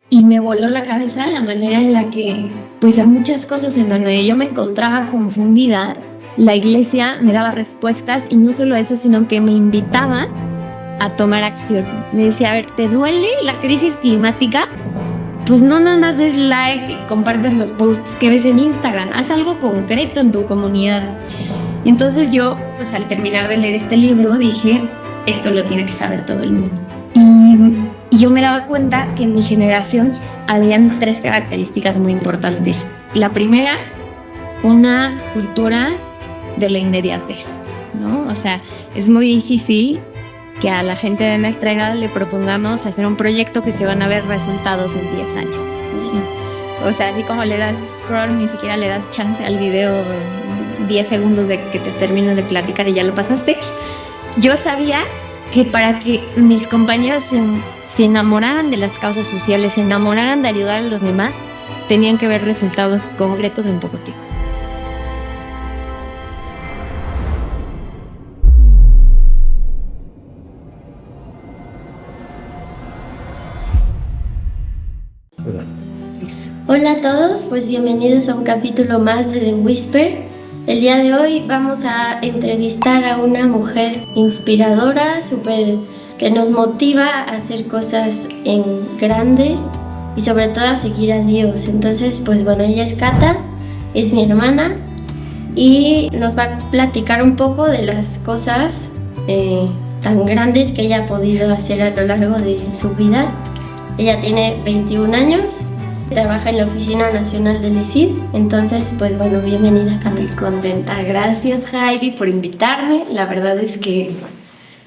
Y me voló la cabeza la manera en la que, pues a muchas cosas en donde yo me encontraba confundida, la iglesia me daba respuestas y no solo eso, sino que me invitaba a tomar acción. Me decía, a ver, ¿te duele la crisis climática? Pues no nada más des like y compartes los posts que ves en Instagram, haz algo concreto en tu comunidad. Entonces yo, pues al terminar de leer este libro, dije, esto lo tiene que saber todo el mundo. Y yo me daba cuenta que en mi generación habían 3 características muy importantes. La primera, una cultura de la inmediatez, ¿no? O sea, es muy difícil que a la gente de nuestra edad le propongamos hacer un proyecto que se van a ver resultados en 10 años. ¿Sí? O sea, así como le das scroll, ni siquiera le das chance al video 10 segundos de que te termines de platicar y ya lo pasaste. Yo sabía que para que mis compañeros se enamoraran de las causas sociales, se enamoraran de ayudar a los demás, tenían que ver resultados concretos en poco tiempo. Hola a todos, pues bienvenidos a un capítulo más de The Whisper. El día de hoy vamos a entrevistar a una mujer inspiradora, que nos motiva a hacer cosas en grande y sobre todo a seguir a Dios. Entonces, pues bueno, ella es Cata, es mi hermana y nos va a platicar un poco de las cosas tan grandes que ella ha podido hacer a lo largo de su vida. Ella tiene 21 años. Trabaja en la Oficina Nacional del ESID, entonces pues bueno, bienvenida Cata. Muy contenta, gracias Heidi por invitarme. La verdad es que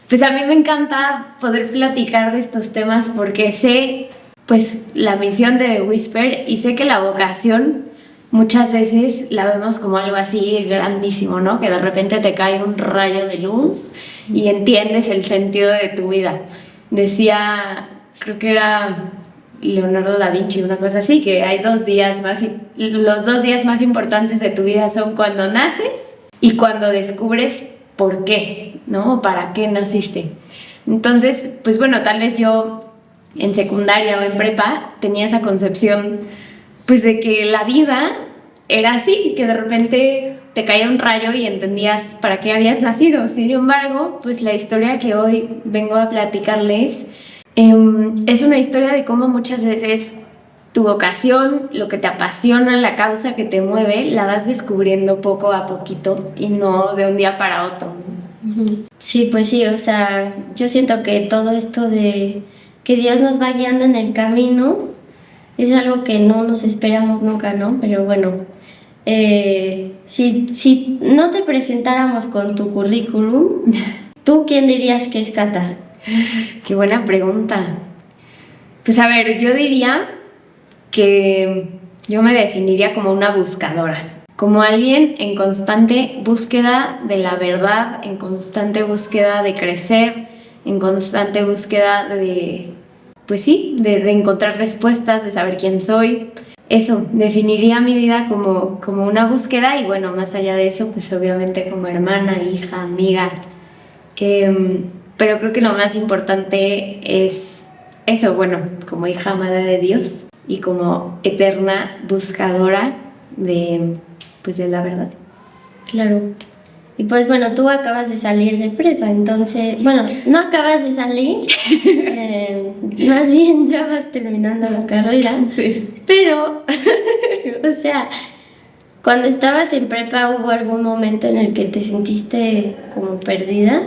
pues a mí me encanta poder platicar de estos temas porque sé pues la misión de The Whisper y sé que la vocación muchas veces la vemos como algo así grandísimo, ¿no? Que de repente te cae un rayo de luz y entiendes el sentido de tu vida. Decía, creo que era Leonardo da Vinci, una cosa así, que hay los 2 días más importantes de tu vida son cuando naces y cuando descubres por qué, ¿no? O para qué naciste. Entonces, pues bueno, tal vez yo en secundaria o en prepa tenía esa concepción, pues de que la vida era así, que de repente te caía un rayo y entendías para qué habías nacido. Sin embargo, pues la historia que hoy vengo a platicarles es una historia de cómo muchas veces tu vocación, lo que te apasiona, la causa que te mueve, la vas descubriendo poco a poquito y no de un día para otro. Sí, pues sí, o sea, yo siento que todo esto de que Dios nos va guiando en el camino es algo que no nos esperamos nunca, ¿no? Pero bueno, si no te presentáramos con tu currículum, ¿tú quién dirías que es Cata? Qué buena pregunta. Pues a ver, yo diría que yo me definiría como una buscadora, como alguien en constante búsqueda de la verdad, en constante búsqueda de crecer, en constante búsqueda de, pues sí, de encontrar respuestas, de saber quién soy. Eso, definiría mi vida como una búsqueda y bueno, más allá de eso, pues obviamente como hermana, hija, amiga. Pero creo que lo más importante es eso, bueno, como hija amada de Dios y como eterna buscadora de la verdad. Claro. Y pues bueno, tú acabas de salir de prepa, entonces, bueno, no acabas de salir, más bien ya vas terminando la carrera. Sí. Pero, o sea, cuando estabas en prepa, ¿hubo algún momento en el que te sentiste como perdida?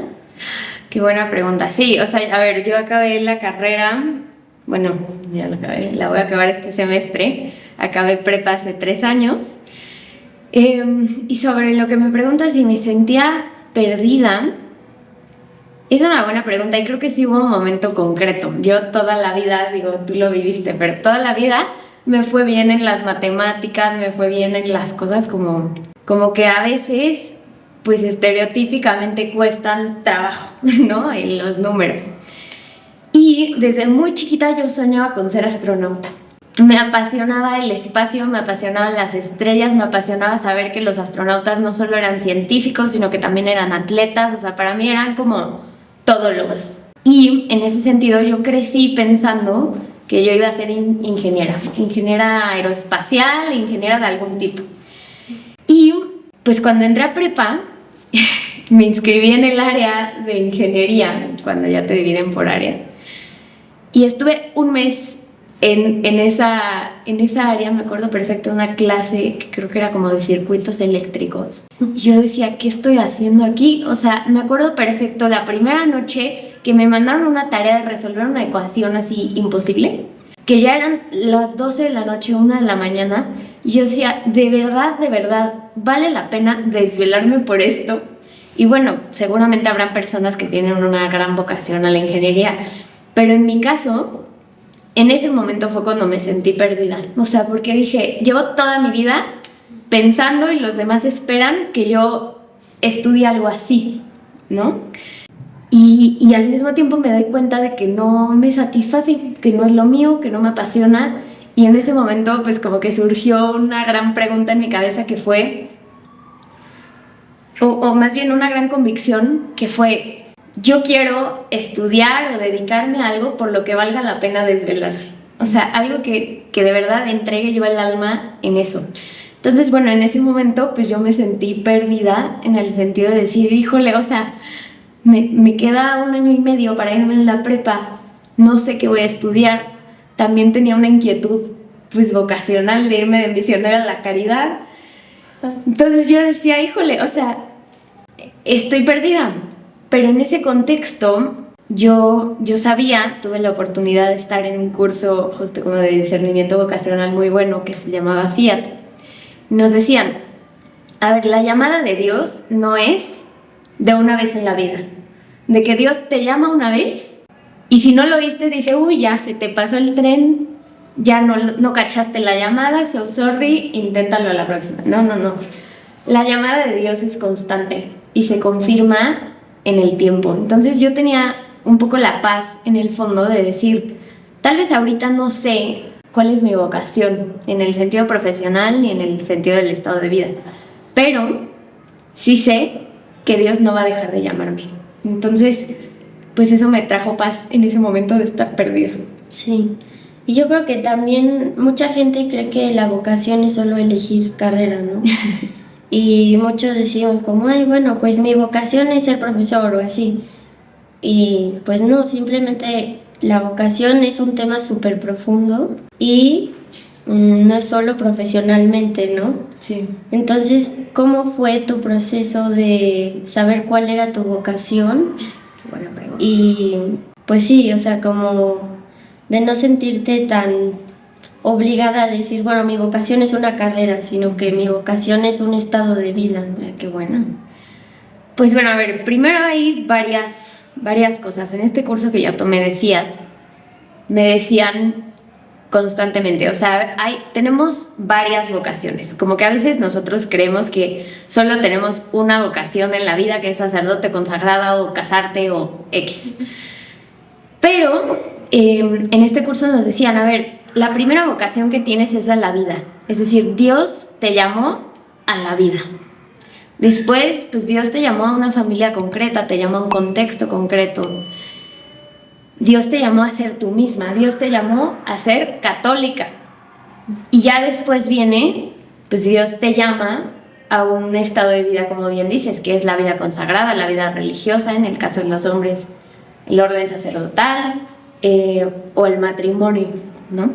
Qué buena pregunta. Sí, o sea, a ver, yo acabé la carrera, bueno, ya la acabé, la voy a acabar este semestre, acabé prepa hace 3 años, y sobre lo que me preguntas si me sentía perdida, es una buena pregunta y creo que sí hubo un momento concreto. Yo toda la vida, digo, tú lo viviste, pero toda la vida me fue bien en las matemáticas, me fue bien en las cosas como que a veces pues estereotípicamente cuestan trabajo, ¿no? En los números. Y desde muy chiquita yo soñaba con ser astronauta. Me apasionaba el espacio, me apasionaban las estrellas, me apasionaba saber que los astronautas no solo eran científicos, sino que también eran atletas, o sea, para mí eran como todólogos. Y en ese sentido yo crecí pensando que yo iba a ser ingeniera aeroespacial, ingeniera de algún tipo. Y pues cuando entré a prepa, me inscribí en el área de ingeniería, cuando ya te dividen por áreas, y estuve un mes en esa área. Me acuerdo perfecto de una clase que creo que era como de circuitos eléctricos. Yo decía, ¿qué estoy haciendo aquí? O sea, me acuerdo perfecto la primera noche que me mandaron una tarea de resolver una ecuación así imposible, que ya eran las 12 de la noche, 1 de la mañana, y yo decía, de verdad, ¿vale la pena desvelarme por esto? Y bueno, seguramente habrán personas que tienen una gran vocación a la ingeniería, pero en mi caso, en ese momento fue cuando me sentí perdida. O sea, porque dije, llevo toda mi vida pensando y los demás esperan que yo estudie algo así, ¿no? Y al mismo tiempo me doy cuenta de que no me satisface, que no es lo mío, que no me apasiona. Y en ese momento, pues como que surgió una gran pregunta en mi cabeza que fue, o más bien una gran convicción que fue, yo quiero estudiar o dedicarme a algo por lo que valga la pena desvelarse. O sea, algo que de verdad entregue yo el alma en eso. Entonces, bueno, en ese momento pues yo me sentí perdida en el sentido de decir, híjole, o sea, me queda 1 año y medio para irme en la prepa, no sé qué voy a estudiar. También tenía una inquietud pues vocacional de irme de misionera a la caridad. Entonces yo decía, híjole, o sea, estoy perdida. Pero en ese contexto yo sabía, tuve la oportunidad de estar en un curso justo como de discernimiento vocacional muy bueno que se llamaba Fiat. Nos decían, a ver, la llamada de Dios no es de una vez en la vida, de que Dios te llama una vez y si no lo oíste dice, uy, ya se te pasó el tren, ya no cachaste la llamada, so sorry, inténtalo a la próxima. No. La llamada de Dios es constante y se confirma en el tiempo. Entonces yo tenía un poco la paz en el fondo de decir, tal vez ahorita no sé cuál es mi vocación en el sentido profesional ni en el sentido del estado de vida, pero sí sé que Dios no va a dejar de llamarme. Entonces, pues eso me trajo paz en ese momento de estar perdida. Sí, y yo creo que también mucha gente cree que la vocación es solo elegir carrera, ¿no? Y muchos decimos como, ay, bueno, pues mi vocación es ser profesor o así. Y pues no, simplemente la vocación es un tema súper profundo y no es solo profesionalmente, ¿no? Sí. Entonces, ¿cómo fue tu proceso de saber cuál era tu vocación? Buena pregunta. Y pues sí, o sea, como de no sentirte tan obligada a decir, bueno, mi vocación es una carrera, sino que mi vocación es un estado de vida, ¿no? Qué bueno. Pues bueno, a ver, primero hay varias cosas. En este curso que yo tomé de Fiat, me decían constantemente, o sea, tenemos varias vocaciones, como que a veces nosotros creemos que solo tenemos una vocación en la vida, que es sacerdote, consagrada o casarte o X. Pero en este curso nos decían, a ver, la primera vocación que tienes es a la vida, es decir, Dios te llamó a la vida. Después, pues Dios te llamó a una familia concreta, te llamó a un contexto concreto. Dios te llamó a ser tú misma, Dios te llamó a ser católica. Y ya después viene, pues Dios te llama a un estado de vida, como bien dices, que es la vida consagrada, la vida religiosa, en el caso de los hombres, el orden sacerdotal o el matrimonio, ¿no?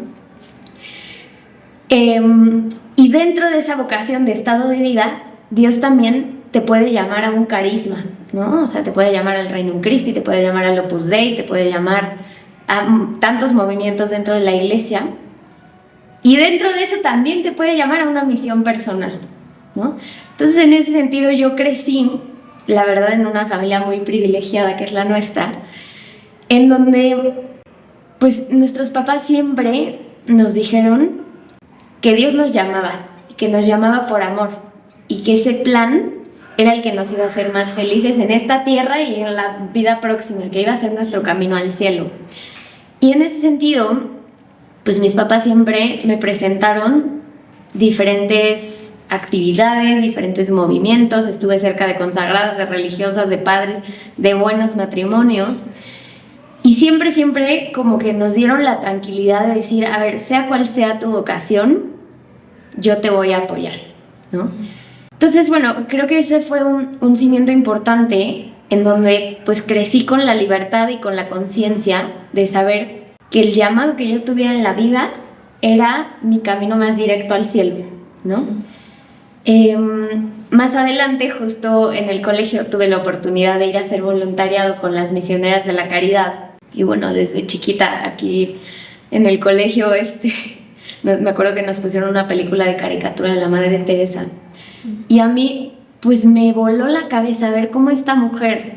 Y dentro de esa vocación de estado de vida, Dios también te puede llamar a un carisma, ¿no? O sea, te puede llamar al Regnum Christi, te puede llamar al Opus Dei, te puede llamar a tantos movimientos dentro de la iglesia. Y dentro de eso también te puede llamar a una misión personal, ¿no? Entonces, en ese sentido, yo crecí, la verdad, en una familia muy privilegiada, que es la nuestra, en donde, pues, nuestros papás siempre nos dijeron que Dios nos llamaba, y que nos llamaba por amor, y que ese plan era el que nos iba a hacer más felices en esta tierra y en la vida próxima, que iba a ser nuestro camino al cielo. Y en ese sentido, pues mis papás siempre me presentaron diferentes actividades, diferentes movimientos. Estuve cerca de consagradas, de religiosas, de padres, de buenos matrimonios. Y siempre, siempre como que nos dieron la tranquilidad de decir, a ver, sea cual sea tu vocación, yo te voy a apoyar, ¿no? Entonces, bueno, creo que ese fue un cimiento importante en donde pues crecí con la libertad y con la conciencia de saber que el llamado que yo tuviera en la vida era mi camino más directo al cielo, ¿no? Más adelante, justo en el colegio, tuve la oportunidad de ir a hacer voluntariado con las misioneras de la caridad. Y bueno, desde chiquita aquí en el colegio, me acuerdo que nos pusieron una película de caricatura de la Madre Teresa. Y a mí, pues me voló la cabeza ver cómo esta mujer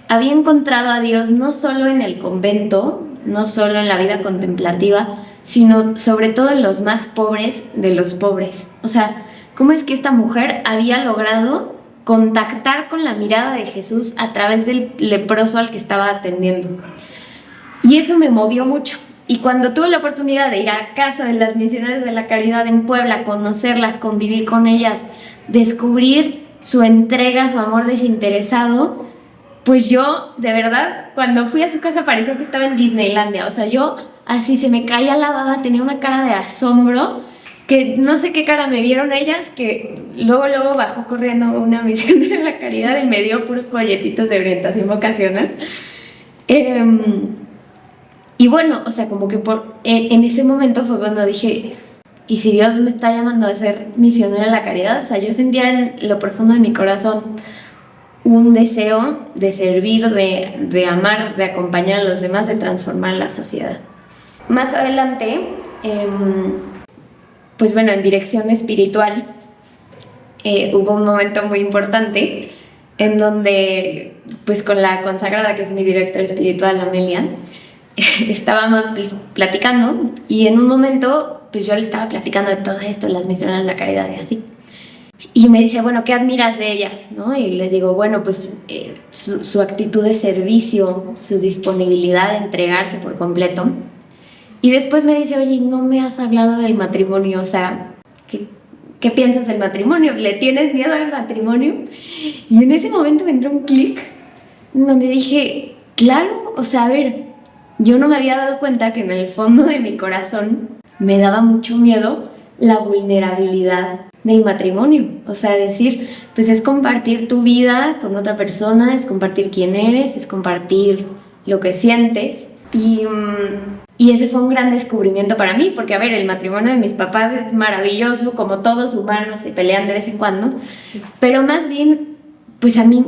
había encontrado a Dios no solo en el convento, no solo en la vida contemplativa, sino sobre todo en los más pobres de los pobres. O sea, cómo es que esta mujer había logrado contactar con la mirada de Jesús a través del leproso al que estaba atendiendo. Y eso me movió mucho. Y cuando tuve la oportunidad de ir a casa de las misioneras de la caridad en Puebla, conocerlas, convivir con ellas, descubrir su entrega, su amor desinteresado, pues yo, de verdad, cuando fui a su casa parecía que estaba en Disneylandia. O sea, yo así se me caía la baba, tenía una cara de asombro, que no sé qué cara me vieron ellas, que luego bajó corriendo una misionera de la caridad y me dio puros folletitos de orientación vocacional. Y bueno, o sea, como que en ese momento fue cuando dije, ¿y si Dios me está llamando a ser misionera de la caridad? O sea, yo sentía en lo profundo de mi corazón un deseo de servir, de amar, de acompañar a los demás, de transformar la sociedad. Más adelante, pues bueno, en dirección espiritual, hubo un momento muy importante en donde, pues con la consagrada, que es mi directora espiritual, Amelia, estábamos pues, platicando, y en un momento pues yo le estaba platicando de todo esto, las misioneras de la caridad y así, y me decía, bueno, ¿qué admiras de ellas? ¿No? Y le digo, bueno, pues su actitud de servicio, su disponibilidad de entregarse por completo. Y después me dice, oye, no me has hablado del matrimonio, o sea, ¿qué piensas del matrimonio? ¿Le tienes miedo al matrimonio? Y en ese momento me entró un clic donde dije, claro, o sea, a ver, yo no me había dado cuenta que en el fondo de mi corazón me daba mucho miedo la vulnerabilidad del matrimonio. O sea, decir, pues es compartir tu vida con otra persona, es compartir quién eres, es compartir lo que sientes. Y ese fue un gran descubrimiento para mí, porque a ver, el matrimonio de mis papás es maravilloso, como todos humanos se pelean de vez en cuando, sí. Pero más bien, pues a mí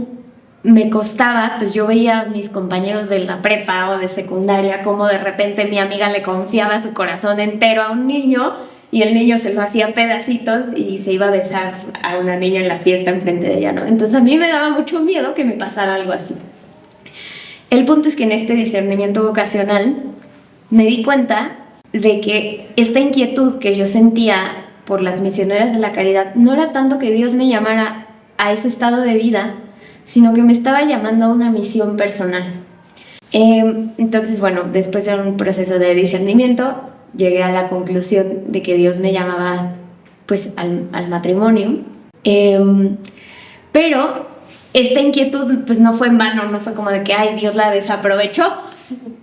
me costaba, pues yo veía a mis compañeros de la prepa o de secundaria como de repente mi amiga le confiaba su corazón entero a un niño y el niño se lo hacía pedacitos y se iba a besar a una niña en la fiesta enfrente de ella, ¿no? Entonces a mí me daba mucho miedo que me pasara algo así. El punto es que en este discernimiento vocacional me di cuenta de que esta inquietud que yo sentía por las misioneras de la caridad no era tanto que Dios me llamara a ese estado de vida, sino que me estaba llamando a una misión personal. Entonces, bueno, después de un proceso de discernimiento, llegué a la conclusión de que Dios me llamaba pues al matrimonio. Pero esta inquietud pues no fue en vano, no fue como de que ay, Dios la desaprovechó,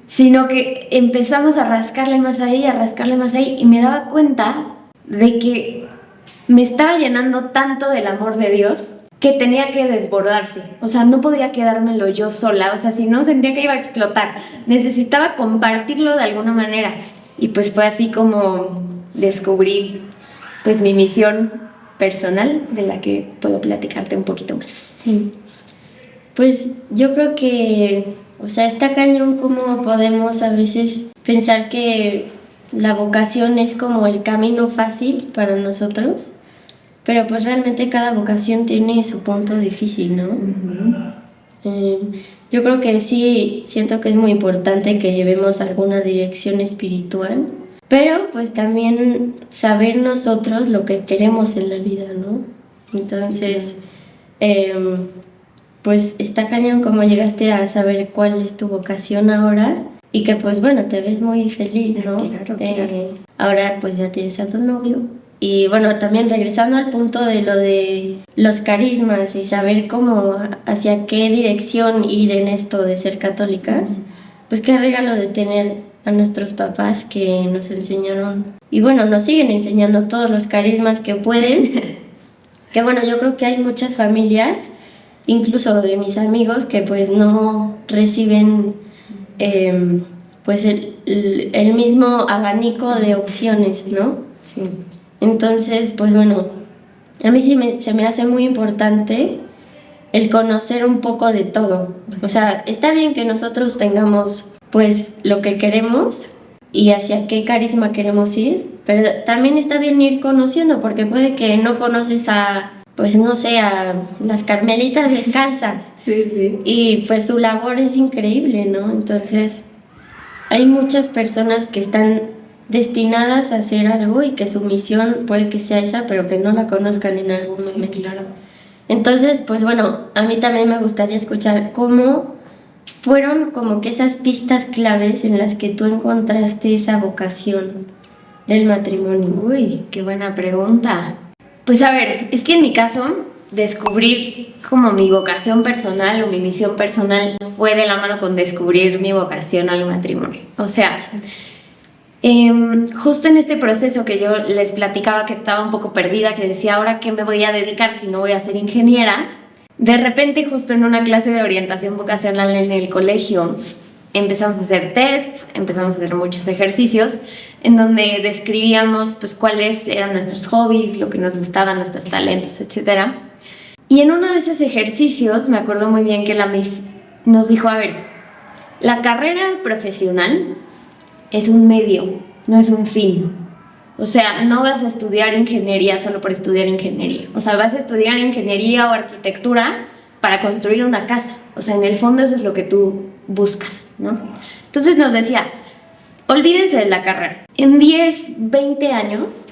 sino que empezamos a rascarle más ahí, y me daba cuenta de que me estaba llenando tanto del amor de Dios que tenía que desbordarse. O sea, no podía quedármelo yo sola, o sea, si no sentía que iba a explotar, necesitaba compartirlo de alguna manera. Y pues fue así como descubrí pues mi misión personal, de la que puedo platicarte un poquito más. Sí. Pues yo creo que, o sea, está cañón como podemos a veces pensar que la vocación es como el camino fácil para nosotros, pero pues realmente cada vocación tiene su punto difícil, ¿no? Yo creo que sí, siento que es muy importante que llevemos alguna dirección espiritual, pero pues también saber nosotros lo que queremos en la vida, ¿no? Entonces, pues está cañón cómo llegaste a saber cuál es tu vocación ahora y que pues bueno, te ves muy feliz, ¿no? Claro. Ahora pues ya tienes a tu novio. Y bueno, también regresando al punto de lo de los carismas y saber cómo, hacia qué dirección ir en esto de ser católicas, pues qué regalo de tener a nuestros papás que nos enseñaron y bueno, nos siguen enseñando todos los carismas que pueden. Que bueno, yo creo que hay muchas familias, incluso de mis amigos, que pues no reciben pues el mismo abanico de opciones, ¿no? Sí. Entonces, pues bueno, a mí sí se me hace muy importante el conocer un poco de todo. O sea, está bien que nosotros tengamos pues lo que queremos y hacia qué carisma queremos ir, pero también está bien ir conociendo, porque puede que no conoces a, pues no sé, a las Carmelitas Descalzas. Sí. Y pues su labor es increíble, ¿no? Entonces, hay muchas personas que están destinadas a hacer algo y que su misión puede que sea esa, pero que no la conozcan en algún momento. Claro. Entonces, pues bueno, a mí también me gustaría escuchar cómo fueron como que esas pistas claves en las que tú encontraste esa vocación del matrimonio. Uy, qué buena pregunta. Pues a ver, es que en mi caso, descubrir como mi vocación personal o mi misión personal fue de la mano con descubrir mi vocación al matrimonio. O sea, justo en este proceso que yo les platicaba que estaba un poco perdida, que decía, ¿ahora qué me voy a dedicar si no voy a ser ingeniera? De repente, justo en una clase de orientación vocacional en el colegio, empezamos a hacer tests, empezamos a hacer muchos ejercicios en donde describíamos pues cuáles eran nuestros hobbies, lo que nos gustaba, nuestros talentos, etc. Y en uno de esos ejercicios me acuerdo muy bien que la Miss nos dijo, a ver, la carrera profesional es un medio, no es un fin. O sea, no vas a estudiar ingeniería solo por estudiar ingeniería. O sea, vas a estudiar ingeniería o arquitectura para construir una casa. O sea, en el fondo eso es lo que tú buscas, ¿no? Entonces nos decía, olvídense de la carrera. En 10, 20 años,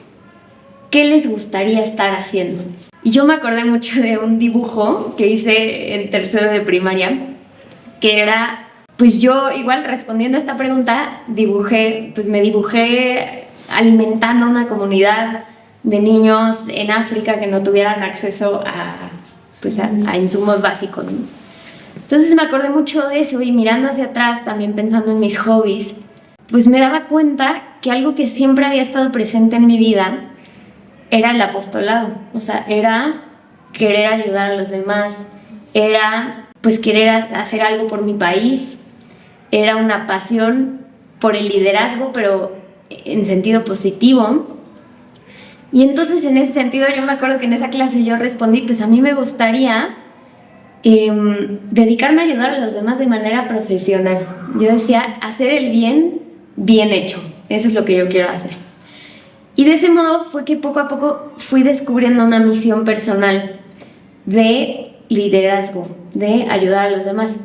¿qué les gustaría estar haciendo? Y yo me acordé mucho de un dibujo que hice en tercero de primaria, que era, pues yo igual respondiendo a esta pregunta, me dibujé alimentando una comunidad de niños en África que no tuvieran acceso a insumos básicos, ¿no? Entonces me acordé mucho de eso y mirando hacia atrás, también pensando en mis hobbies, pues me daba cuenta que algo que siempre había estado presente en mi vida era el apostolado. O sea, era querer ayudar a los demás, era pues querer hacer algo por mi país, era una pasión por el liderazgo, pero en sentido positivo. Y entonces en ese sentido yo me acuerdo que en esa clase yo respondí, pues a mí me gustaría dedicarme a ayudar a los demás de manera profesional. Yo decía, hacer el bien, bien hecho. Eso es lo que yo quiero hacer. Y de ese modo fue que poco a poco fui descubriendo una misión personal de liderazgo, de ayudar a los demás.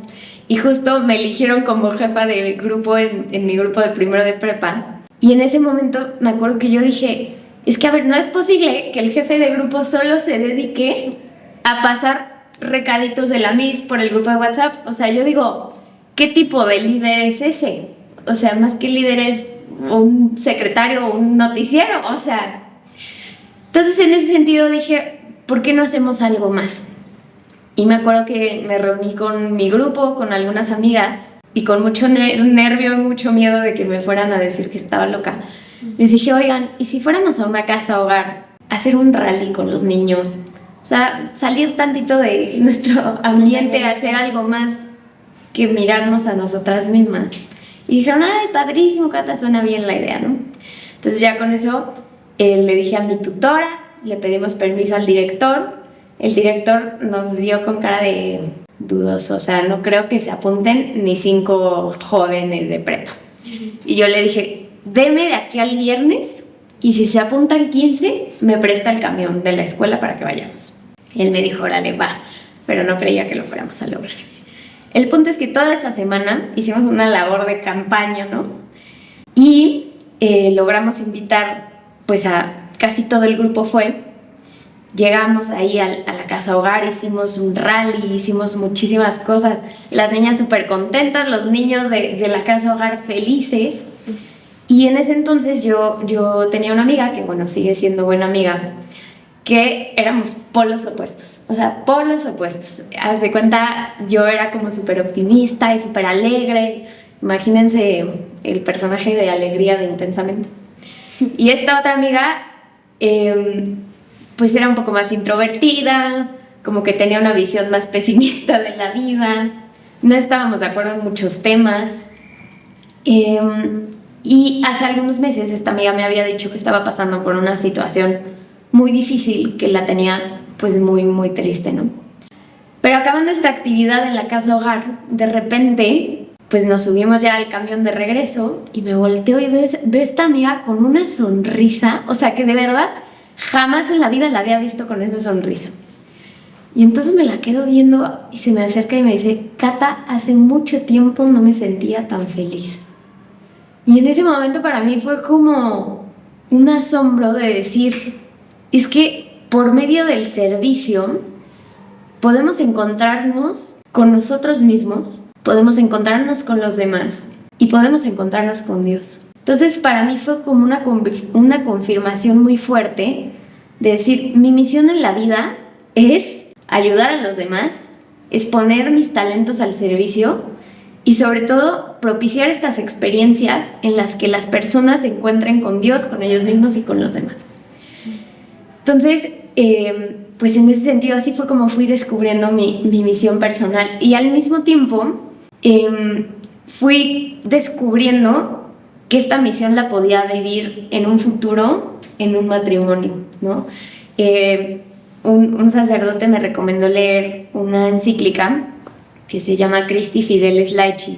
Y justo me eligieron como jefa de grupo en mi grupo de primero de prepa. Y en ese momento me acuerdo que yo dije, es que a ver, no es posible que el jefe de grupo solo se dedique a pasar recaditos de la Miss por el grupo de WhatsApp. O sea, yo digo, ¿qué tipo de líder es ese? O sea, más que líder es un secretario o un noticiero. O sea, entonces en ese sentido dije, ¿por qué no hacemos algo más? Y me acuerdo que me reuní con mi grupo, con algunas amigas, y con mucho nervio y mucho miedo de que me fueran a decir que estaba loca. Les dije, oigan, ¿y si fuéramos a una casa hogar, a hacer un rally con los niños? O sea, salir tantito de nuestro ambiente, hacer algo más que mirarnos a nosotras mismas. Y dijeron, ay, padrísimo, Cata, suena bien la idea, ¿no? Entonces ya con eso le dije a mi tutora, le pedimos permiso al director. El director nos vio con cara de dudoso, o sea, no creo que se apunten ni 5 jóvenes de prepa. Y yo le dije, deme de aquí al viernes y si se apuntan 15, me presta el camión de la escuela para que vayamos. Y él me dijo, órale, va, pero no creía que lo fuéramos a lograr. El punto es que toda esa semana hicimos una labor de campaña, ¿no? Y logramos invitar, pues a casi todo el grupo fue. Llegamos ahí a la casa hogar, hicimos un rally, hicimos muchísimas cosas. Las niñas súper contentas, los niños de la casa hogar felices. Y en ese entonces yo tenía una amiga, que bueno, sigue siendo buena amiga, que éramos polos opuestos. O sea, polos opuestos. Haz de cuenta, yo era como súper optimista y súper alegre. Imagínense el personaje de Alegría de Intensamente. Y esta otra amiga, pues era un poco más introvertida, como que tenía una visión más pesimista de la vida, no estábamos de acuerdo en muchos temas. Y hace algunos meses esta amiga me había dicho que estaba pasando por una situación muy difícil, que la tenía pues muy, muy triste, ¿no? Pero acabando esta actividad en la casa hogar, de repente pues nos subimos ya al camión de regreso y me volteo y veo a esta amiga con una sonrisa, o sea que de verdad jamás en la vida la había visto con esa sonrisa. Y entonces me la quedo viendo y se me acerca y me dice: Cata, hace mucho tiempo no me sentía tan feliz. Y en ese momento para mí fue como un asombro de decir, es que por medio del servicio podemos encontrarnos con nosotros mismos, podemos encontrarnos con los demás y podemos encontrarnos con Dios. Entonces para mí fue como una confirmación muy fuerte de decir, mi misión en la vida es ayudar a los demás, es poner mis talentos al servicio y sobre todo propiciar estas experiencias en las que las personas se encuentren con Dios, con ellos mismos y con los demás. Entonces, pues en ese sentido así fue como fui descubriendo mi misión personal y al mismo tiempo fui descubriendo que esta misión la podía vivir en un futuro, en un matrimonio, ¿no? Un sacerdote me recomendó leer una encíclica que se llama Christi Fideles Laici,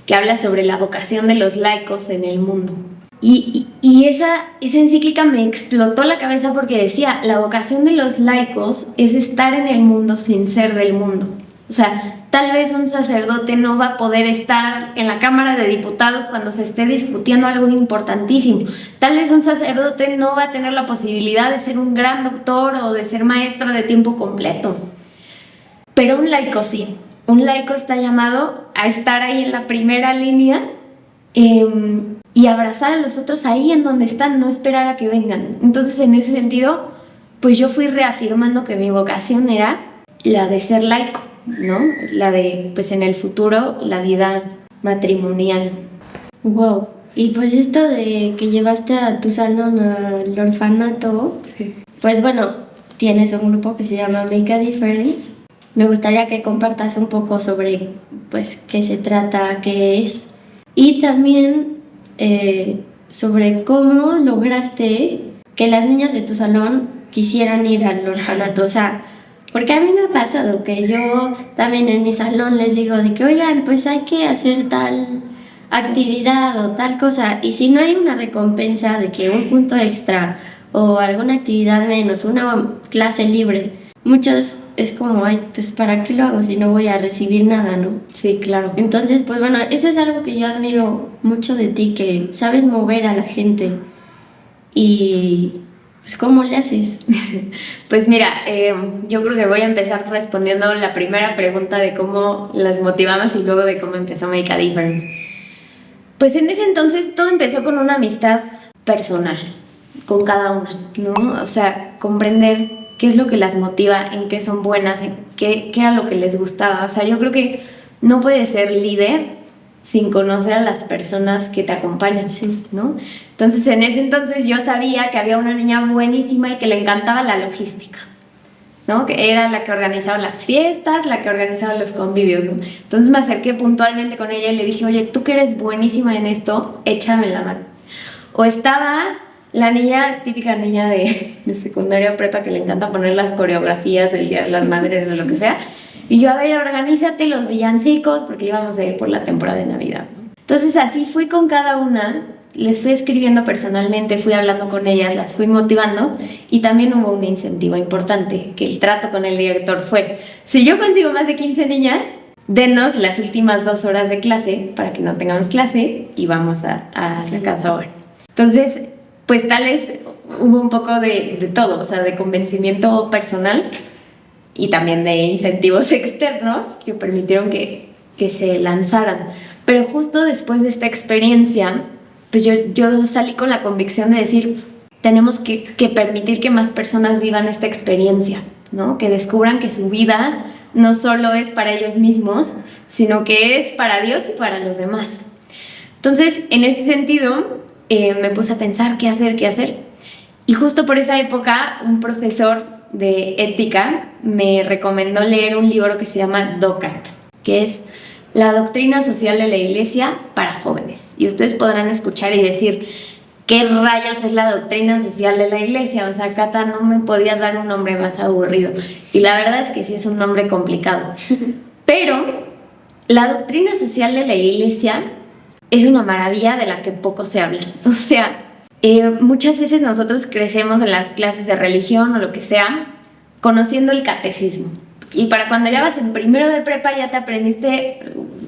que habla sobre la vocación de los laicos en el mundo. Y esa encíclica me explotó la cabeza porque decía, la vocación de los laicos es estar en el mundo sin ser del mundo. O sea, tal vez un sacerdote no va a poder estar en la Cámara de Diputados cuando se esté discutiendo algo importantísimo. Tal vez un sacerdote no va a tener la posibilidad de ser un gran doctor o de ser maestro de tiempo completo. Pero un laico sí. Un laico está llamado a estar ahí en la primera línea y abrazar a los otros ahí en donde están, no esperar a que vengan. Entonces, en ese sentido, pues yo fui reafirmando que mi vocación era la de ser laico, ¿no? La de, pues en el futuro, la vida matrimonial. Wow. Y pues esto de que llevaste a tu salón al orfanato, sí. Pues bueno, tienes un grupo que se llama Make a Difference. Me gustaría que compartas un poco sobre, pues, qué se trata, qué es. Y también sobre cómo lograste que las niñas de tu salón quisieran ir al orfanato. O sea, porque a mí me ha pasado que yo también en mi salón les digo de que, oigan, pues hay que hacer tal actividad o tal cosa. Y si no hay una recompensa de que un punto extra o alguna actividad menos, una clase libre, muchos es como, ay, pues ¿para qué lo hago si no voy a recibir nada, no? Sí, claro. Entonces, pues bueno, eso es algo que yo admiro mucho de ti, que sabes mover a la gente. Y pues ¿cómo le haces? Pues mira, yo creo que voy a empezar respondiendo la primera pregunta de cómo las motivamos y luego de cómo empezó Make a Difference. Pues en ese entonces todo empezó con una amistad personal con cada una, ¿no? O sea, comprender qué es lo que las motiva, en qué son buenas, en qué era lo que les gustaba. O sea, yo creo que no puedes ser líder sin conocer a las personas que te acompañan, sí, ¿no? Entonces, en ese entonces yo sabía que había una niña buenísima y que le encantaba la logística, ¿no? Que era la que organizaba las fiestas, la que organizaba los convivios, ¿no? Entonces me acerqué puntualmente con ella y le dije, oye, tú que eres buenísima en esto, échame la mano. O estaba la niña, típica niña de secundaria prepa que le encanta poner las coreografías del Día de las Madres o lo que sea. Y yo, a ver, organízate los villancicos porque íbamos a ir por la temporada de Navidad, ¿no? Entonces así fui con cada una, les fui escribiendo personalmente, fui hablando con ellas, las fui motivando y también hubo un incentivo importante, que el trato con el director fue, si yo consigo más de 15 niñas, denos las últimas 2 horas de clase para que no tengamos clase y vamos a la casa ahora. Entonces, pues tal vez hubo un poco de todo, o sea, de convencimiento personal y también de incentivos externos que permitieron que se lanzaran. Pero justo después de esta experiencia, pues yo salí con la convicción de decir, tenemos que permitir que más personas vivan esta experiencia, ¿no? Que descubran que su vida no solo es para ellos mismos, sino que es para Dios y para los demás. Entonces, en ese sentido, me puse a pensar qué hacer. Y justo por esa época, un profesor de ética me recomendó leer un libro que se llama DOCAT, que es La doctrina social de la Iglesia para jóvenes. Y ustedes podrán escuchar y decir, ¿qué rayos es la doctrina social de la Iglesia? O sea, Cata, no me podías dar un nombre más aburrido. Y la verdad es que sí es un nombre complicado. Pero la doctrina social de la Iglesia es una maravilla de la que poco se habla. O sea, muchas veces nosotros crecemos en las clases de religión o lo que sea, conociendo el catecismo. Y para cuando ya vas en primero de prepa ya te aprendiste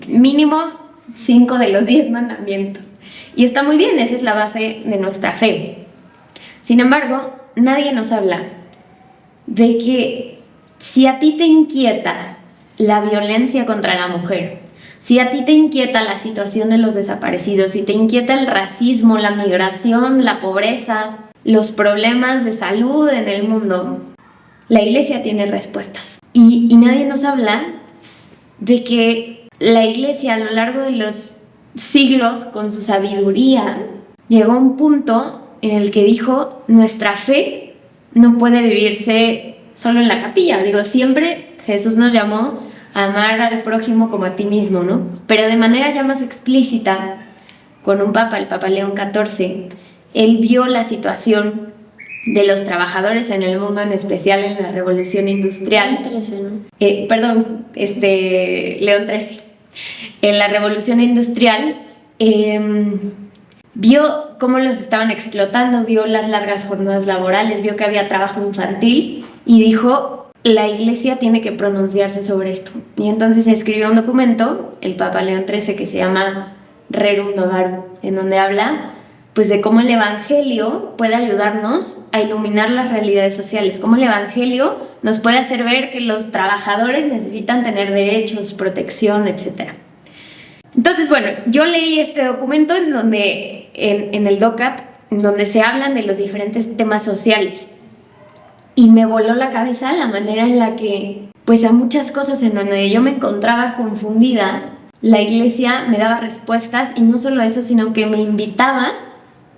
mínimo 5 de los 10 mandamientos. Y está muy bien, esa es la base de nuestra fe. Sin embargo, nadie nos habla de que si a ti te inquieta la violencia contra la mujer, si a ti te inquieta la situación de los desaparecidos, si te inquieta el racismo, la migración, la pobreza, los problemas de salud en el mundo, la Iglesia tiene respuestas. Y nadie nos habla de que la Iglesia a lo largo de los siglos, con su sabiduría, llegó a un punto en el que dijo, nuestra fe no puede vivirse solo en la capilla. Digo, siempre Jesús nos llamó a amar al prójimo como a ti mismo, ¿no? Pero de manera ya más explícita, con un papa, el Papa León XIV, él vio la situación de los trabajadores en el mundo, en especial en la Revolución Industrial. León XIII. En la Revolución Industrial vio cómo los estaban explotando, vio las largas jornadas laborales, vio que había trabajo infantil y dijo, la Iglesia tiene que pronunciarse sobre esto. Y entonces escribió un documento, el Papa León XIII, que se llama Rerum Novarum, en donde habla pues de cómo el Evangelio puede ayudarnos a iluminar las realidades sociales, cómo el Evangelio nos puede hacer ver que los trabajadores necesitan tener derechos, protección, etc. Entonces, bueno, yo leí este documento en donde, en el DOCAT, en donde se hablan de los diferentes temas sociales, y me voló la cabeza la manera en la que, pues a muchas cosas en donde yo me encontraba confundida, la Iglesia me daba respuestas, y no solo eso, sino que me invitaba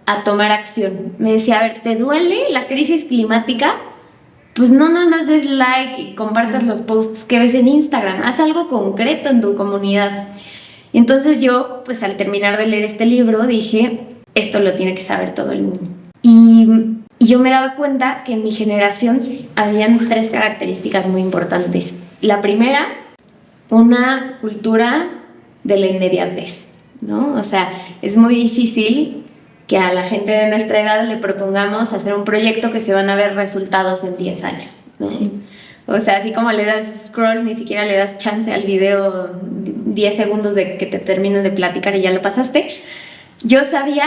a tomar acción. Me decía, a ver, ¿te duele la crisis climática? Pues no nada más des like y compartas los posts que ves en Instagram, haz algo concreto en tu comunidad. Y entonces yo, pues al terminar de leer este libro, dije, esto lo tiene que saber todo el mundo. Y yo me daba cuenta que en mi generación habían 3 características muy importantes. La primera, una cultura de la inmediatez, ¿no? O sea, es muy difícil que a la gente de nuestra edad le propongamos hacer un proyecto que se van a ver resultados en 10 años, ¿no? Sí. O sea, así como le das scroll, ni siquiera le das chance al video 10 segundos de que te terminen de platicar y ya lo pasaste. Yo sabía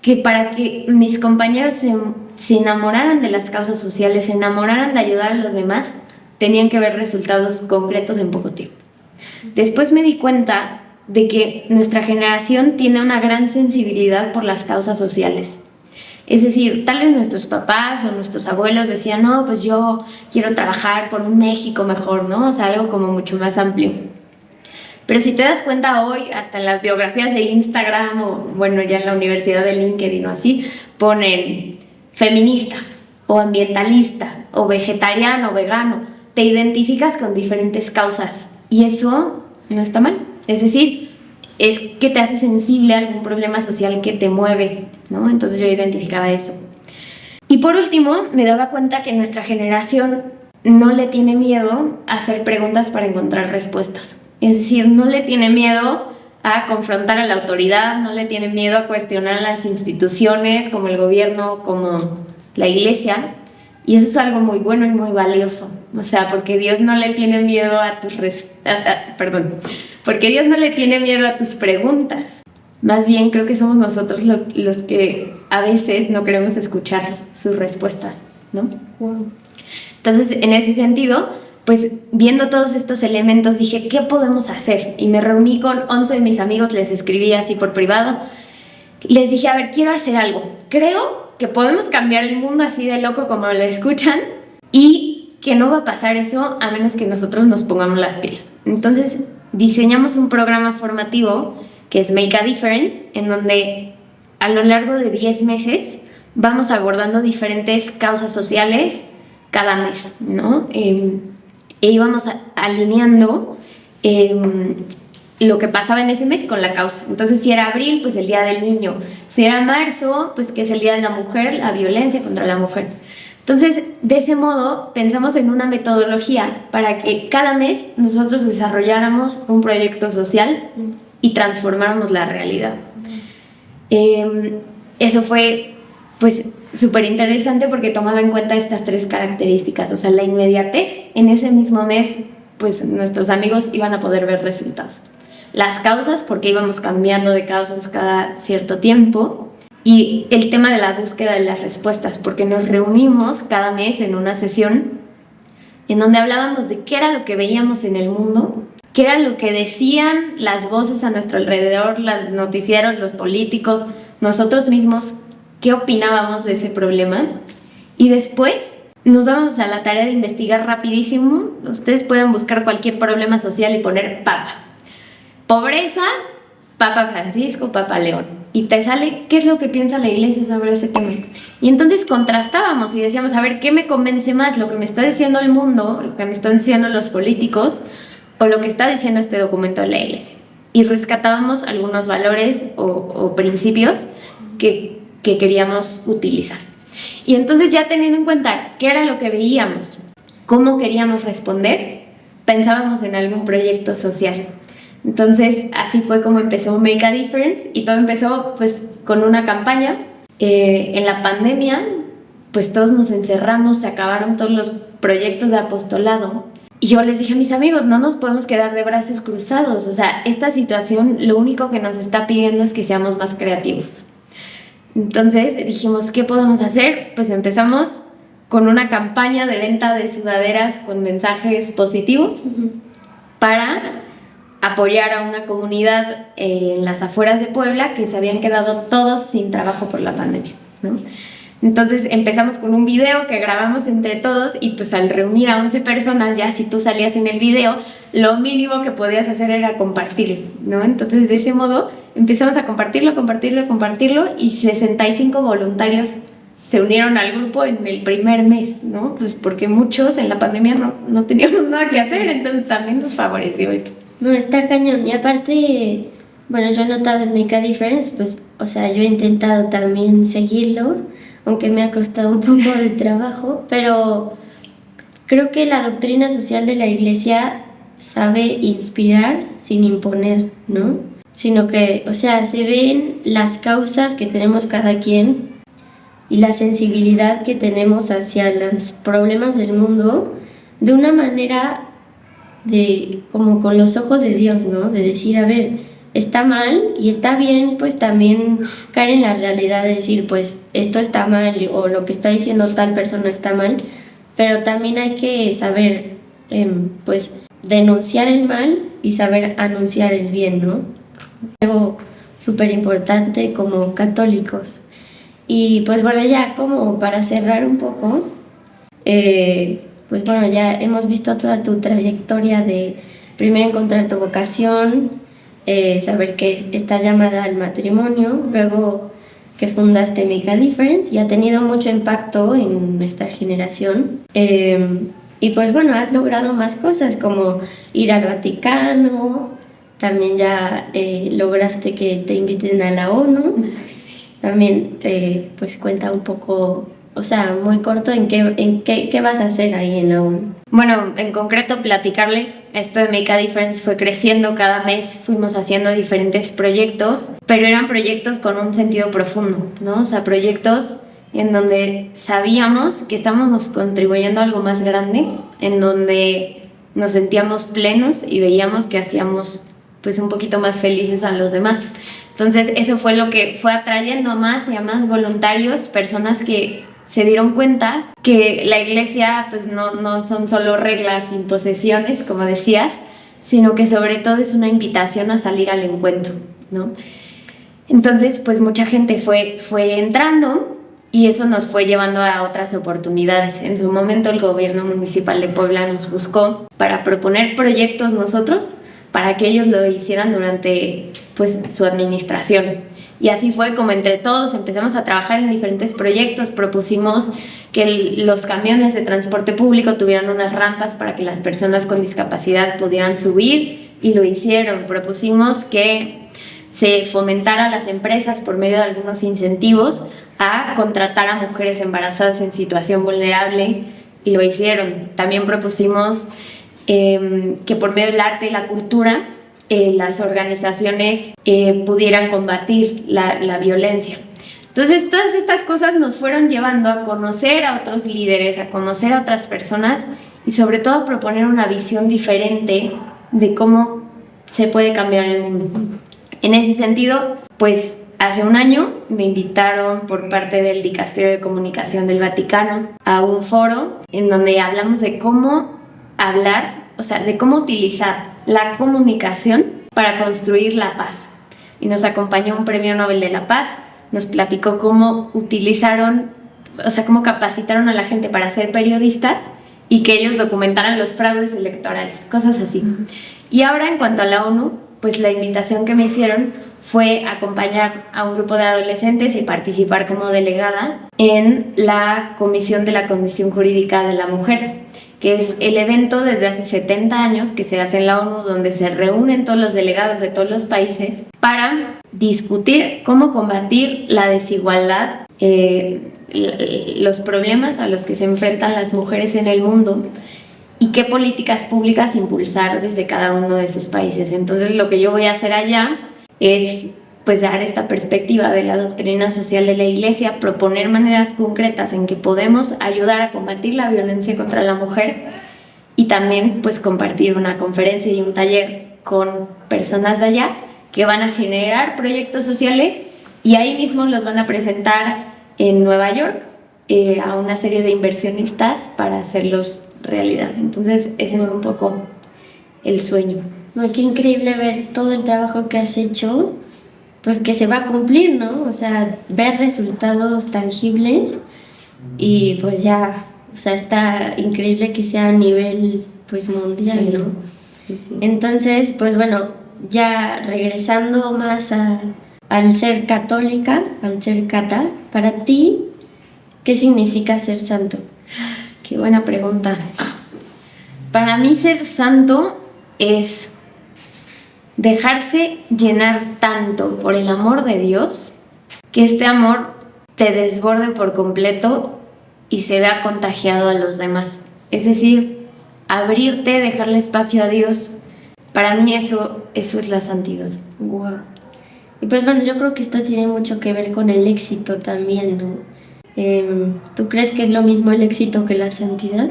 que para que mis compañeros se enamoraran de las causas sociales, se enamoraran de ayudar a los demás, tenían que ver resultados concretos en poco tiempo. Después me di cuenta de que nuestra generación tiene una gran sensibilidad por las causas sociales. Es decir, tal vez nuestros papás o nuestros abuelos decían, no, pues yo quiero trabajar por un México mejor, ¿no? O sea, algo como mucho más amplio. Pero si te das cuenta hoy, hasta en las biografías de Instagram o, bueno, ya en la universidad de LinkedIn o así, ponen feminista o ambientalista o vegetariano o vegano. Te identificas con diferentes causas y eso no está mal. Es decir, es que te hace sensible a algún problema social que te mueve, ¿no? Entonces yo identificaba eso. Y por último, me daba cuenta que nuestra generación no le tiene miedo a hacer preguntas para encontrar respuestas. Es decir, no le tiene miedo a confrontar a la autoridad, no le tiene miedo a cuestionar las instituciones como el gobierno, como la Iglesia. Y eso es algo muy bueno y muy valioso. O sea, porque Dios no le tiene miedo a tus porque Dios no le tiene miedo a tus preguntas. Más bien creo que somos nosotros los que a veces no queremos escuchar sus respuestas, ¿no? Wow. Entonces, en ese sentido, pues viendo todos estos elementos dije, ¿qué podemos hacer? Y me reuní con 11 de mis amigos, les escribí así por privado. Les dije, a ver, quiero hacer algo. Creo que podemos cambiar el mundo así de loco como lo escuchan y que no va a pasar eso a menos que nosotros nos pongamos las pilas. Entonces diseñamos un programa formativo que es Make a Difference, en donde a lo largo de 10 meses vamos abordando diferentes causas sociales cada mes, ¿no? E íbamos alineando lo que pasaba en ese mes con la causa. Entonces, si era abril, pues el Día del Niño. Si era marzo, pues que es el Día de la Mujer, la violencia contra la mujer. Entonces, de ese modo, pensamos en una metodología para que cada mes nosotros desarrolláramos un proyecto social y transformáramos la realidad. Eso fue, pues, súper interesante porque tomaba en cuenta estas 3 características. O sea, la inmediatez. En ese mismo mes, pues, nuestros amigos iban a poder ver resultados. Las causas, porque íbamos cambiando de causas cada cierto tiempo, y el tema de la búsqueda de las respuestas, porque nos reunimos cada mes en una sesión en donde hablábamos de qué era lo que veíamos en el mundo, qué era lo que decían las voces a nuestro alrededor, los noticieros, los políticos, nosotros mismos, qué opinábamos de ese problema, y después nos dábamos a la tarea de investigar rapidísimo. Ustedes pueden buscar cualquier problema social y poner papa. Pobreza, Papa Francisco, Papa León. Y te sale qué es lo que piensa la iglesia sobre ese tema. Y entonces contrastábamos y decíamos, a ver, ¿qué me convence más? ¿Lo que me está diciendo el mundo, lo que me están diciendo los políticos, o lo que está diciendo este documento de la iglesia? Y rescatábamos algunos valores o principios que queríamos utilizar. Y entonces, ya teniendo en cuenta qué era lo que veíamos, cómo queríamos responder, pensábamos en algún proyecto social. Entonces, así fue como empezó Make a Difference, y todo empezó pues con una campaña. En la pandemia, pues todos nos encerramos, se acabaron todos los proyectos de apostolado, y yo les dije a mis amigos, no nos podemos quedar de brazos cruzados. O sea, esta situación lo único que nos está pidiendo es que seamos más creativos. Entonces dijimos, ¿qué podemos hacer? Pues empezamos con una campaña de venta de sudaderas con mensajes positivos para apoyar a una comunidad en las afueras de Puebla que se habían quedado todos sin trabajo por la pandemia, ¿no? Entonces empezamos con un video que grabamos entre todos, y pues al reunir a 11 personas, ya si tú salías en el video, lo mínimo que podías hacer era compartirlo, ¿no? Entonces, de ese modo empezamos a compartirlo, y 65 voluntarios se unieron al grupo en el primer mes, ¿no? Pues porque muchos en la pandemia no teníamos nada que hacer, entonces también nos favoreció eso. No, está cañón. Y aparte, bueno, yo he notado en Make a Difference, pues, o sea, yo he intentado también seguirlo, aunque me ha costado un poco de trabajo, pero creo que la doctrina social de la iglesia sabe inspirar sin imponer, ¿no? Sino que, o sea, se ven las causas que tenemos cada quien y la sensibilidad que tenemos hacia los problemas del mundo de una manera como con los ojos de Dios, ¿no? De decir, a ver, está mal y está bien, pues también caer en la realidad de decir, pues esto está mal, o lo que está diciendo tal persona está mal, pero también hay que saber, pues, denunciar el mal y saber anunciar el bien, ¿no? Algo súper importante como católicos. Y pues bueno, ya como para cerrar un poco, pues bueno, ya hemos visto toda tu trayectoria de primero encontrar tu vocación, saber que estás llamada al matrimonio, luego que fundaste Make a Difference, y ha tenido mucho impacto en nuestra generación. Y pues bueno, has logrado más cosas como ir al Vaticano, también ya lograste que te inviten a la ONU. También pues cuenta un poco, o sea, muy corto, en qué vas a hacer ahí en la ONU. Bueno, en concreto platicarles, esto de Make a Difference fue creciendo cada mes, fuimos haciendo diferentes proyectos, pero eran proyectos con un sentido profundo, ¿no? O sea, proyectos en donde sabíamos que estábamos contribuyendo a algo más grande, en donde nos sentíamos plenos y veíamos que hacíamos pues un poquito más felices a los demás. Entonces eso fue lo que fue atrayendo a más y a más voluntarios, personas que se dieron cuenta que la iglesia pues no son solo reglas, imposiciones, como decías, sino que sobre todo es una invitación a salir al encuentro, ¿no? Entonces pues mucha gente fue entrando, y eso nos fue llevando a otras oportunidades. En su momento el gobierno municipal de Puebla nos buscó para proponer proyectos nosotros, para que ellos lo hicieran durante pues su administración. Y así fue como entre todos empezamos a trabajar en diferentes proyectos. Propusimos que los camiones de transporte público tuvieran unas rampas para que las personas con discapacidad pudieran subir, y lo hicieron. Propusimos que se fomentara a las empresas por medio de algunos incentivos a contratar a mujeres embarazadas en situación vulnerable, y lo hicieron. También propusimos que por medio del arte y la cultura las organizaciones pudieran combatir la violencia. Entonces, todas estas cosas nos fueron llevando a conocer a otros líderes, a conocer a otras personas, y sobre todo a proponer una visión diferente de cómo se puede cambiar el mundo. En ese sentido, pues hace un año me invitaron por parte del Dicasterio de Comunicación del Vaticano a un foro en donde hablamos de cómo hablar, o sea, de cómo utilizar la comunicación para construir la paz. Y nos acompañó un premio Nobel de la Paz, nos platicó cómo utilizaron, o sea, cómo capacitaron a la gente para ser periodistas y que ellos documentaran los fraudes electorales, cosas así. Y ahora, en cuanto a la ONU, pues la invitación que me hicieron fue acompañar a un grupo de adolescentes y participar como delegada en la Comisión de la Condición Jurídica de la Mujer, que es el evento desde hace 70 años que se hace en la ONU, donde se reúnen todos los delegados de todos los países para discutir cómo combatir la desigualdad, los problemas a los que se enfrentan las mujeres en el mundo, y qué políticas públicas impulsar desde cada uno de esos países. Entonces, lo que yo voy a hacer allá es pues dar esta perspectiva de la doctrina social de la Iglesia, proponer maneras concretas en que podemos ayudar a combatir la violencia contra la mujer, y también pues compartir una conferencia y un taller con personas de allá que van a generar proyectos sociales, y ahí mismo los van a presentar en Nueva York a una serie de inversionistas para hacerlos realidad. Entonces ese es un poco el sueño. No, qué increíble ver todo el trabajo que has hecho, pues que se va a cumplir, ¿no? O sea, ver resultados tangibles, y pues ya, o sea, está increíble que sea a nivel pues mundial, ¿no? Sí, sí. Entonces, pues bueno, ya regresando más al ser católica, al ser cata, para ti, ¿qué significa ser santo? Qué buena pregunta. Para mí ser santo es dejarse llenar tanto por el amor de Dios que este amor te desborde por completo y se vea contagiado a los demás. Es decir, abrirte, dejarle espacio a Dios. Para mí eso es la santidad. Wow. Y pues bueno, yo creo que esto tiene mucho que ver con el éxito también, ¿no? ¿Tú crees que es lo mismo el éxito que la santidad?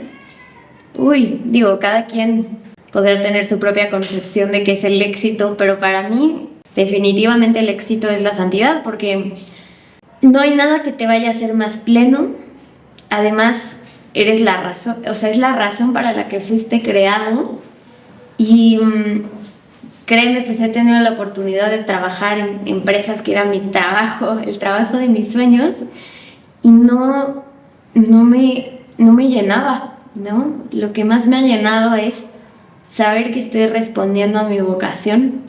Digo, cada quien podrá tener su propia concepción de qué es el éxito, pero para mí definitivamente el éxito es la santidad, porque no hay nada que te vaya a hacer más pleno. Además, eres la razón, o sea, es la razón para la que fuiste creado. Y créeme, pues he tenido la oportunidad de trabajar en empresas que era mi trabajo, el trabajo de mis sueños, y no me llenaba, ¿no? Lo que más me ha llenado es saber que estoy respondiendo a mi vocación,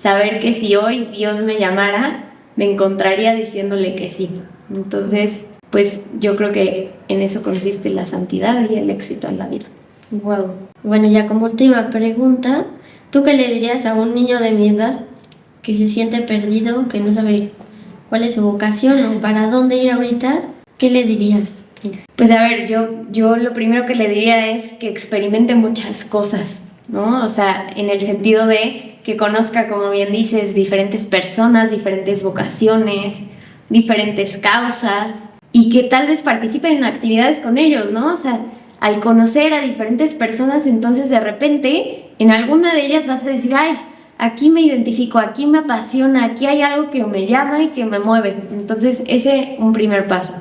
saber que si hoy Dios me llamara, me encontraría diciéndole que sí. Entonces, pues yo creo que en eso consiste la santidad y el éxito en la vida. Wow. Bueno, ya como última pregunta, ¿tú qué le dirías a un niño de mi edad que se siente perdido, que no sabe cuál es su vocación o para dónde ir ahorita? ¿Qué le dirías? Pues a ver, yo lo primero que le diría es que experimente muchas cosas, ¿no? O sea, en el sentido de que conozca, como bien dices, diferentes personas, diferentes vocaciones, diferentes causas, y que tal vez participe en actividades con ellos, ¿no? O sea, al conocer a diferentes personas, entonces de repente en alguna de ellas vas a decir, ay, aquí me identifico, aquí me apasiona, aquí hay algo que me llama y que me mueve. Entonces ese un primer paso.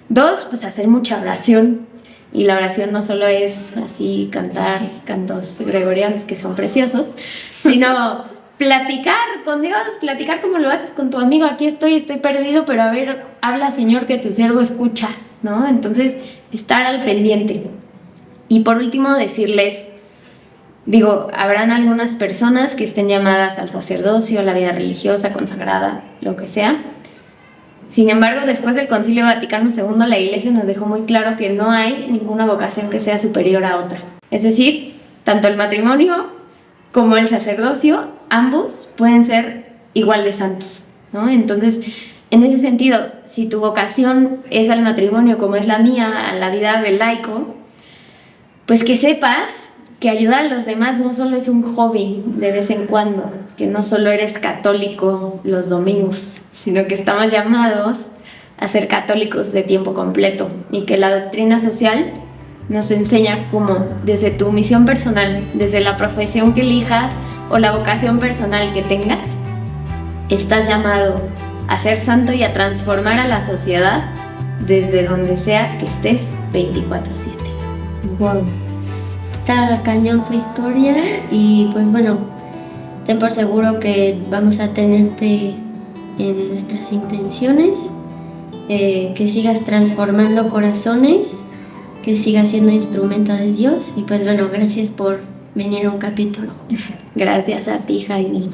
2, pues hacer mucha oración. Y la oración no solo es así cantar cantos gregorianos que son preciosos, sino platicar con Dios, platicar como lo haces con tu amigo. Aquí estoy perdido, pero a ver, habla, Señor, que tu siervo escucha, ¿no? Entonces, estar al pendiente. Y por último, decirles Digo, habrán algunas personas que estén llamadas al sacerdocio, a la vida religiosa, consagrada, lo que sea. Sin embargo, después del Concilio Vaticano II, la Iglesia nos dejó muy claro que no hay ninguna vocación que sea superior a otra. Es decir, tanto el matrimonio como el sacerdocio, ambos pueden ser igual de santos, ¿no? Entonces, en ese sentido, si tu vocación es al matrimonio como es la mía, a la vida del laico, pues que sepas que ayudar a los demás no solo es un hobby de vez en cuando, que no solo eres católico los domingos, sino que estamos llamados a ser católicos de tiempo completo y que la doctrina social nos enseña cómo desde tu misión personal, desde la profesión que elijas o la vocación personal que tengas, estás llamado a ser santo y a transformar a la sociedad desde donde sea que estés 24/7. Wow. Está cañón tu historia y pues bueno, ten por seguro que vamos a tenerte en nuestras intenciones, que sigas transformando corazones, que sigas siendo instrumento de Dios y pues bueno, gracias por venir a un capítulo. Gracias a ti, Jaime.